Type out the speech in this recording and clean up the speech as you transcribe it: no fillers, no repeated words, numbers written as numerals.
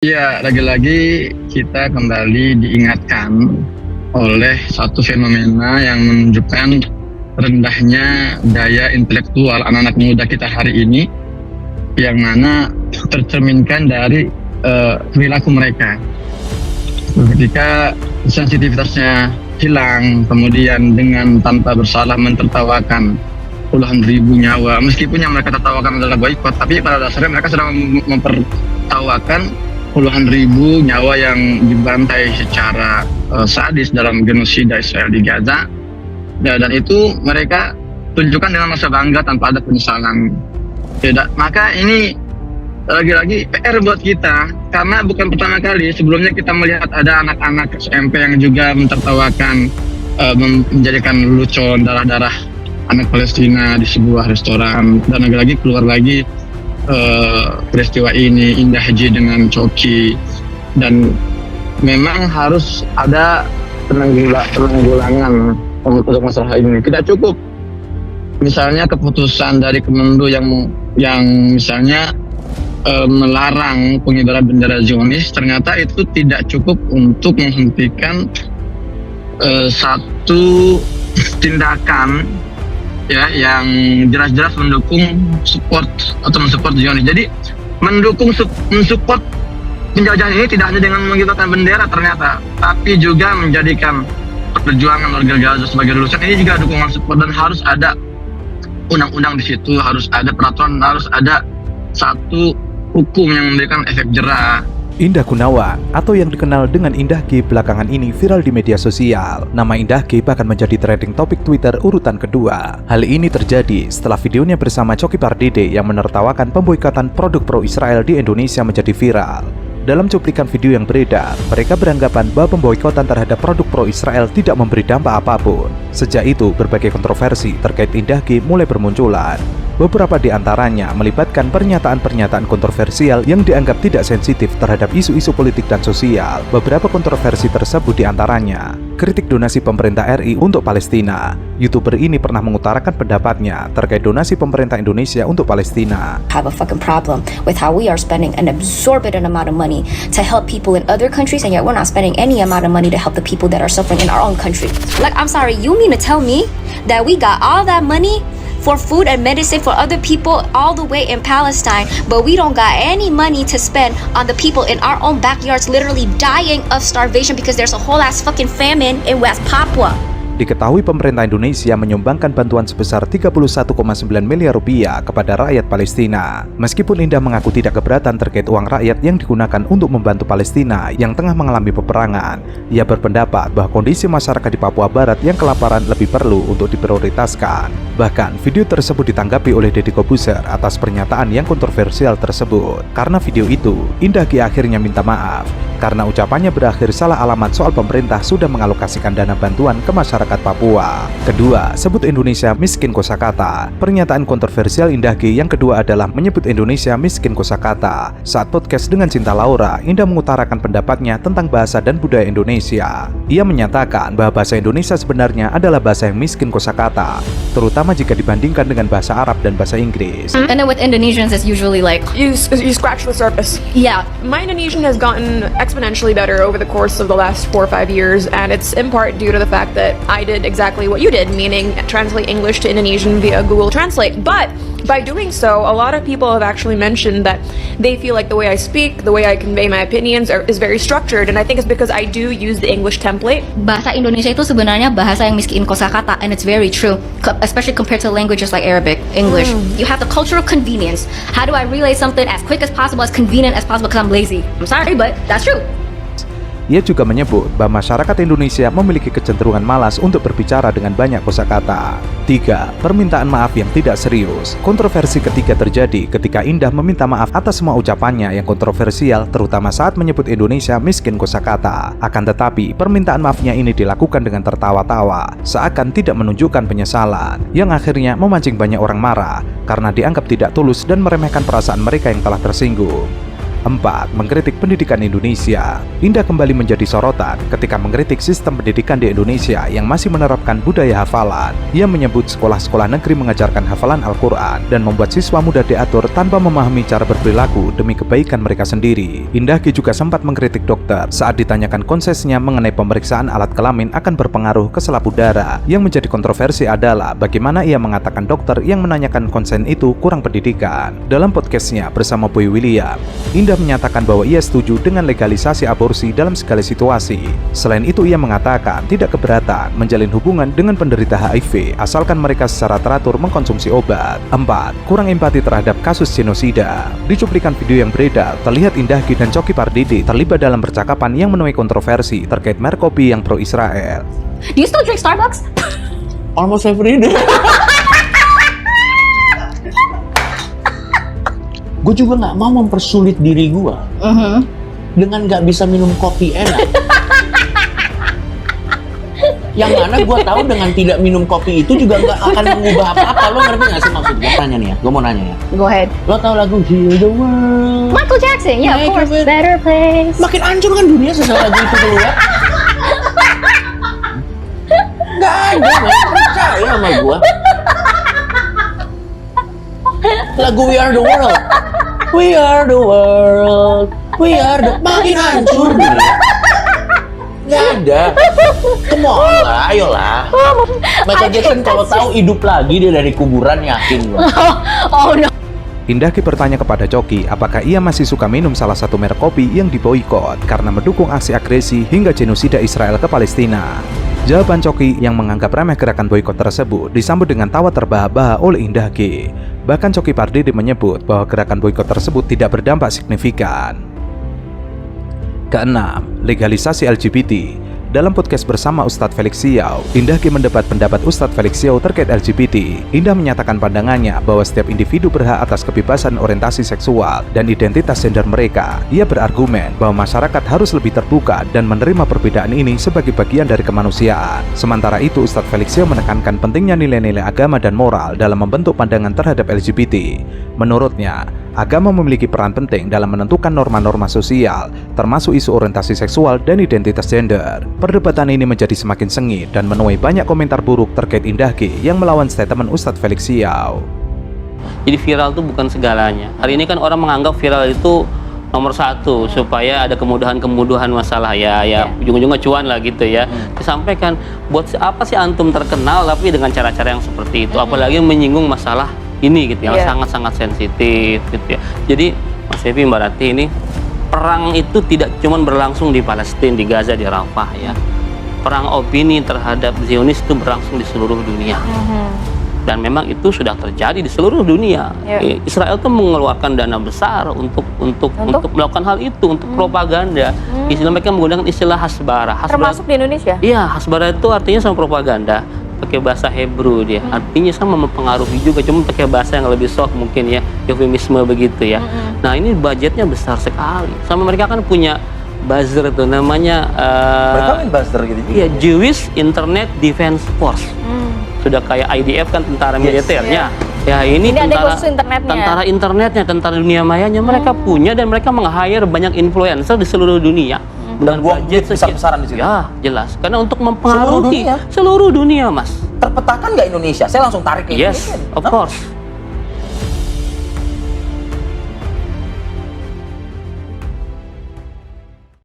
Ya, lagi-lagi kita kembali diingatkan oleh satu fenomena yang menunjukkan rendahnya daya intelektual anak-anak muda kita hari ini, yang mana tercerminkan dari perilaku mereka. Ketika sensitivitasnya hilang, kemudian dengan tanpa bersalah mentertawakan puluhan ribu nyawa, meskipun yang mereka tertawakan adalah boykot, tapi pada dasarnya mereka sedang mempertawakan puluhan ribu nyawa yang dibantai secara sadis dalam genosida Israel di Gaza, dan itu mereka tunjukkan dengan masa bangga tanpa ada penyesalan. Maka ini lagi-lagi PR buat kita, karena bukan pertama kali. Sebelumnya kita melihat ada anak-anak SMP yang juga mentertawakan, menjadikan lelucon darah-darah anak Palestina di sebuah restoran, dan lagi-lagi keluar lagi peristiwa ini Indah Haji dengan Coki. Dan memang harus ada penanggulangan untuk masalah ini. Tidak cukup misalnya keputusan dari Kemenlu yang misalnya melarang pengibaran bendera Zionis, ternyata itu tidak cukup untuk menghentikan satu tindakan ya yang jelas-jelas mendukung mensupport Zionis. Jadi mensupport penjajahan ini tidak hanya dengan mengibarkan bendera ternyata, tapi juga menjadikan perjuangan warga Gaza sebagai lulusan ini juga dukungan support. Dan harus ada undang-undang di situ, harus ada peraturan, harus ada satu hukum yang memberikan efek jera. Indah Gunawan, atau yang dikenal dengan Indah G, belakangan ini viral di media sosial. Nama Indah G bahkan menjadi trending topik Twitter urutan kedua. Hal ini terjadi setelah videonya bersama Coki Pardede yang menertawakan pemboikotan produk pro-Israel di Indonesia menjadi viral. Dalam cuplikan video yang beredar, mereka beranggapan bahwa pemboikotan terhadap produk pro-Israel tidak memberi dampak apapun. Sejak itu, berbagai kontroversi terkait Indah G mulai bermunculan. Beberapa di antaranya melibatkan pernyataan-pernyataan kontroversial yang dianggap tidak sensitif terhadap isu-isu politik dan sosial. Beberapa kontroversi tersebut di antaranya kritik donasi pemerintah RI untuk Palestina. YouTuber ini pernah mengutarakan pendapatnya terkait donasi pemerintah Indonesia untuk Palestina. Have a fucking problem with how we are spending an exorbitant amount of money to help people in other countries, and yet we're not spending any amount of money to help the people that are suffering in our own country. Like, I'm sorry, you mean to tell me that we got all that money for food and medicine for other people all the way in Palestine, but we don't got any money to spend on the people in our own backyards literally dying of starvation because there's a whole ass fucking famine in West Papua? Diketahui pemerintah Indonesia menyumbangkan bantuan sebesar 31,9 miliar rupiah kepada rakyat Palestina. Meskipun Indah mengaku tidak keberatan terkait uang rakyat yang digunakan untuk membantu Palestina yang tengah mengalami peperangan, ia berpendapat bahwa kondisi masyarakat di Papua Barat yang kelaparan lebih perlu untuk diprioritaskan. Bahkan, video tersebut ditanggapi oleh Deddy Corbuzier atas pernyataan yang kontroversial tersebut. Karena video itu, Indah G akhirnya minta maaf karena ucapannya berakhir salah alamat soal pemerintah sudah mengalokasikan dana bantuan ke masyarakat Papua. Kedua, sebut Indonesia miskin kosakata. Pernyataan kontroversial Indah G yang kedua adalah menyebut Indonesia miskin kosakata. Saat podcast dengan Cinta Laura, Indah mengutarakan pendapatnya tentang bahasa dan budaya Indonesia. Ia menyatakan bahwa bahasa Indonesia sebenarnya adalah bahasa yang miskin kosakata, terutama jika dibandingkan dengan bahasa Arab dan bahasa Inggris. And then with Indonesians, it's usually like, You scratch the surface. yeah, My Indonesian has gotten exponentially better over the course of the last 4 or 5 years, and it's in part due to the fact that I did exactly what you did, meaning translate English to Indonesian via Google Translate. But by doing so, a lot of people have actually mentioned that they feel like the way I speak, the way I convey my opinions is very structured, and I think it's because I do use the English template. bahasa Indonesia itu sebenarnya bahasa yang miskin kosakata, and it's very true, especially compared to languages like Arabic, English. You have the cultural convenience. How do I relay something as quick as possible, as convenient as possible, because I'm lazy? I'm sorry, but that's true. Ia juga menyebut bahwa masyarakat Indonesia memiliki kecenderungan malas untuk berbicara dengan banyak kosakata. 3. Permintaan maaf yang tidak serius. Kontroversi ketiga terjadi ketika Indah meminta maaf atas semua ucapannya yang kontroversial, terutama saat menyebut Indonesia miskin kosakata. Akan tetapi, permintaan maafnya ini dilakukan dengan tertawa-tawa, seakan tidak menunjukkan penyesalan, yang akhirnya memancing banyak orang marah karena dianggap tidak tulus dan meremehkan perasaan mereka yang telah tersinggung. 4. Mengkritik pendidikan Indonesia. Indah kembali menjadi sorotan ketika mengkritik sistem pendidikan di Indonesia yang masih menerapkan budaya hafalan. Ia menyebut sekolah-sekolah negeri mengajarkan hafalan Al-Quran dan membuat siswa mudah diatur tanpa memahami cara berperilaku demi kebaikan mereka sendiri. Indah Ki juga sempat mengkritik dokter saat ditanyakan konsesnya mengenai pemeriksaan alat kelamin akan berpengaruh ke selaput darah. Yang menjadi kontroversi adalah bagaimana ia mengatakan dokter yang menanyakan konsen itu kurang pendidikan. Dalam podcastnya bersama Boy William, Indah menyatakan bahwa ia setuju dengan legalisasi aborsi dalam segala situasi. Selain itu ia mengatakan tidak keberatan menjalin hubungan dengan penderita HIV asalkan mereka secara teratur mengkonsumsi obat. 4. Kurang empati terhadap kasus genosida. Di cuplikan video yang beredar, terlihat Indah Ki dan Coki Pardede terlibat dalam percakapan yang menuai kontroversi terkait merek kopi yang pro-Israel. Do you still drink Starbucks? Almost every day. Gue juga nggak mau mempersulit diri gue dengan nggak bisa minum kopi enak. Yang mana gue tahu dengan tidak minum kopi itu juga nggak akan mengubah apa-apa. Lo ngerti nggak sih maksud gue? Tanya nih ya, gue mau nanya ya. Go ahead. Lo tahu lagu Heal the World? Michael Jackson, yeah, of Make course. it Better place. Makin hancur kan dunia setelah lagu itu keluar. Nggak ada, men. Percaya sama gue. Lagu We Are the World. We are the world. We are the... Makin hancur dunia. Nggak ada. Come on lah, ayolah. Michael Jackson kalau tahu hidup lagi dia dari kuburan, yakin gue. Oh no. Indah Ki bertanya kepada Coki apakah ia masih suka minum salah satu merek kopi yang diboikot karena mendukung aksi agresi hingga genosida Israel ke Palestina. Jawaban Coki yang menganggap remeh gerakan boikot tersebut disambut dengan tawa terbahak-bahak oleh Indah Ki. Bahkan Coki Pardede menyebut bahwa gerakan boikot tersebut tidak berdampak signifikan. Keenam, legalisasi LGBT. Dalam podcast bersama Ustadz Felix Xiao, Indah Ki mendapat pendapat Ustadz Felix Xiao terkait LGBT. Indah menyatakan pandangannya bahwa setiap individu berhak atas kebebasan orientasi seksual dan identitas gender mereka. Ia berargumen bahwa masyarakat harus lebih terbuka dan menerima perbedaan ini sebagai bagian dari kemanusiaan. Sementara itu, Ustadz Felix Xiao menekankan pentingnya nilai-nilai agama dan moral dalam membentuk pandangan terhadap LGBT. Menurutnya, agama memiliki peran penting dalam menentukan norma-norma sosial, termasuk isu orientasi seksual dan identitas gender. Perdebatan ini menjadi semakin sengit dan menuai banyak komentar buruk terkait Indah Ki yang melawan statement Ustadz Felix Xiao. Jadi viral itu bukan segalanya. Hari ini kan orang menganggap viral itu nomor satu supaya ada kemudahan-kemudahan masalah ya ujung-ujungnya cuan lah gitu ya. Disampaikan buat apa sih antum terkenal tapi dengan cara-cara yang seperti itu, apalagi menyinggung masalah ini gitu yang sangat-sangat sensitif gitu ya. Jadi Mas Evi, Mbak Rati, ini perang itu tidak cuma berlangsung di Palestina, di Gaza, di Rafah ya. Perang opini terhadap Zionis itu berlangsung di seluruh dunia. Dan memang itu sudah terjadi di seluruh dunia. Israel itu mengeluarkan dana besar untuk melakukan hal itu, untuk propaganda. Istilah mereka menggunakan istilah hasbara. Termasuk di Indonesia? Iya, hasbara itu artinya sama propaganda. Pakai bahasa Hebrew dia, artinya sama mempengaruhi juga, cuma pakai bahasa yang lebih soft mungkin ya, eufemisme begitu ya. Nah ini budgetnya besar sekali. Sama mereka kan punya buzzer tuh namanya. Mereka main buzzer gitu juga. Iya, Jewish Internet Defense Force. Sudah kayak IDF kan tentara militernya. Ya ini tentara internetnya, tentara dunia mayanya mereka punya dan mereka meng-hire banyak influencer di seluruh dunia. Dan budget besar-besaran di situ. Ya, jelas. Karena untuk mempengaruhi seluruh dunia, Mas. Terpetakan nggak Indonesia? Saya langsung tarik ke Indonesia. Yes, of course.